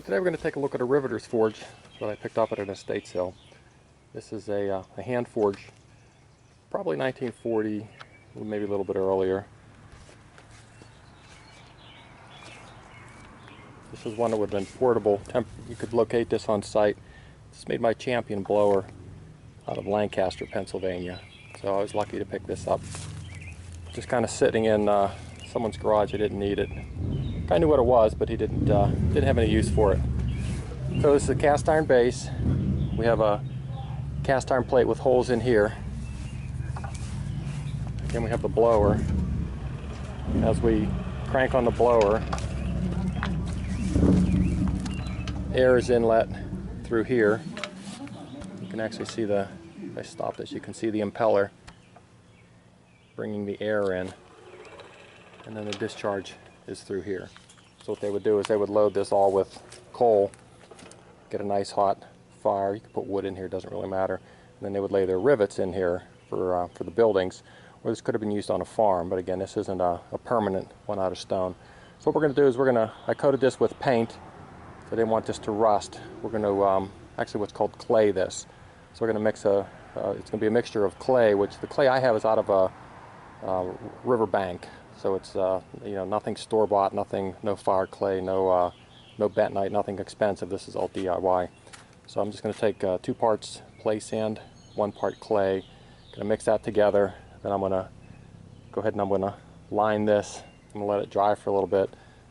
Today we're going to take a look at a Riveters Forge that I picked up at an estate sale. This is a hand forge, probably 1940, maybe a little bit earlier. This is one that would have been portable. You could locate this on site. It's made by Champion Blower out of Lancaster, Pennsylvania. So I was lucky to pick this up. Just kind of sitting in someone's garage. I didn't need it. I knew what it was, but he didn't have any use for it. So this is a cast iron base. We have a cast iron plate with holes in here. Again, we have the blower. As we crank on the blower, air is inlet through here. You can actually see if I stop this, you can see the impeller bringing the air in, and then the discharge is through here. So what they would do is they would load this all with coal, get a nice hot fire. You can put wood in here, doesn't really matter. And then they would lay their rivets in here for the buildings, or this could have been used on a farm, but again, this isn't a permanent one out of stone. So what we're going to do is I coated this with paint, so I didn't want this to rust. We're going to actually what's called clay this. So we're going to mix it's going to be a mixture of clay, which the clay I have is out of a river bank. So it's nothing store-bought, no fire clay, no bentonite, nothing expensive. This is all DIY. So I'm just going to take 2 parts play sand, 1 part clay. Going to mix that together. Then I'm going to go ahead and I'm going to line this. I'm going to let it dry for a little bit.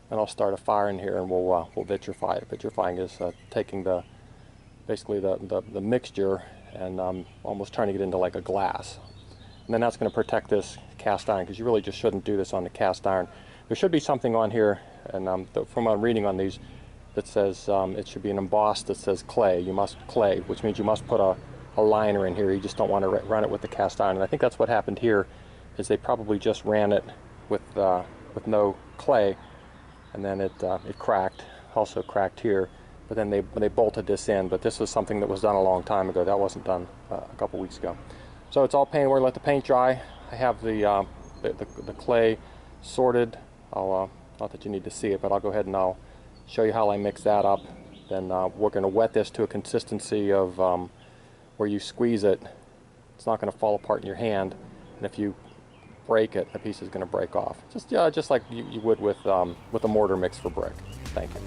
Then I'll start a fire in here and we'll vitrify it. Vitrifying is taking basically the mixture and almost turning it into like a glass. And then that's going to protect this cast iron, because you really just shouldn't do this on the cast iron. There should be something on here, and from what I'm reading on these, that says it should be an embossed that says clay. Clay, which means you must put a liner in here. You just don't want to run it with the cast iron. And I think that's what happened here, is they probably just ran it with no clay, and then it cracked. Also cracked here. But then they bolted this in. But this was something that was done a long time ago. That wasn't done a couple weeks ago. So it's all painted. We're gonna let the paint dry. I have the clay sorted. Not that you need to see it, but I'll go ahead and I'll show you how I mix that up. Then we're going to wet this to a consistency of where you squeeze it, it's not going to fall apart in your hand, and if you break it, the piece is going to break off. Just like you would with a mortar mix for brick. Thank you.